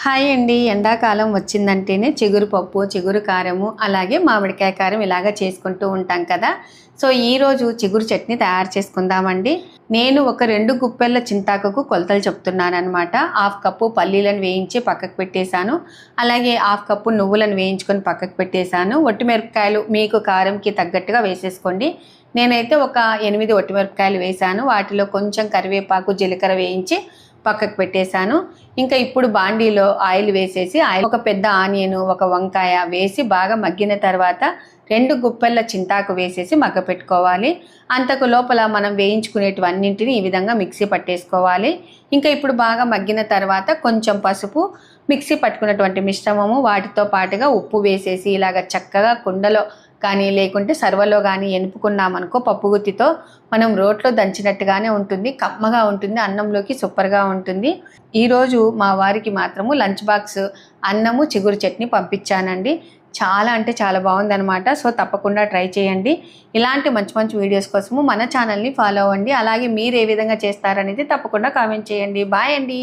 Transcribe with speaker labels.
Speaker 1: Hi అండి. ఎండాకాలం వచ్చిందంటేనే చిగురు పప్పు, చిగురు కారము, అలాగే మామిడికాయ కారం ఇలాగ చేసుకుంటూ ఉంటాం కదా. సో ఈరోజు చిగురు చట్నీ తయారు చేసుకుందామండి. నేను ఒక 2 గుప్పెళ్ళ చింతాకుకు కొలతలు చెప్తున్నానమాట. 1/2 కప్పు పల్లీలను వేయించి పక్కకు పెట్టేశాను. అలాగే 1/2 కప్పు నువ్వులను వేయించుకొని పక్కకు పెట్టేశాను. ఒట్టిమిరపకాయలు మీకు కారంకి తగ్గట్టుగా వేసేసుకోండి. నేనైతే ఒక 8 ఒట్టిమిరపకాయలు వేశాను. వాటిలో కొంచెం కరివేపాకు, జీలకర్ర వేయించి పక్కకు పెట్టేశాను. ఇంకా ఇప్పుడు బాండీలో ఆయిల్ వేసేసి ఒక పెద్ద ఆనియన్, ఒక వంకాయ వేసి బాగా మగ్గిన తర్వాత 2 గుప్పెళ్ళ చింతాకు వేసేసి మగ్గ పెట్టుకోవాలి. అంతకు లోపల మనం వేయించుకునేటివన్నింటిని ఈ విధంగా మిక్సీ పట్టేసుకోవాలి. ఇంకా ఇప్పుడు బాగా మగ్గిన తర్వాత కొంచెం పసుపు, మిక్సీ పట్టుకున్నటువంటి మిశ్రమము, వాటితో పాటుగా ఉప్పు వేసేసి ఇలాగ చక్కగా కుండలో కానీ లేకుంటే సర్వలో కానీ ఎనుపుకున్నామనుకో పప్పు గుత్తితో మనం రోట్లో దంచినట్టుగానే ఉంటుంది. కమ్మగా ఉంటుంది, అన్నంలోకి సూపర్గా ఉంటుంది. ఈరోజు మా వారికి మాత్రము లంచ్ బాక్స్ అన్నము చిగురు చట్నీ పంపించానండి. చాలా అంటే చాలా బాగుందనమాట. సో తప్పకుండా ట్రై చేయండి. ఇలాంటి మంచి మంచి వీడియోస్ కోసము మన ఛానల్ని ఫాలో అవ్వండి. అలాగే మీరు ఏ విధంగా చేస్తారనేది తప్పకుండా కామెంట్ చేయండి. బాయ్ అండి.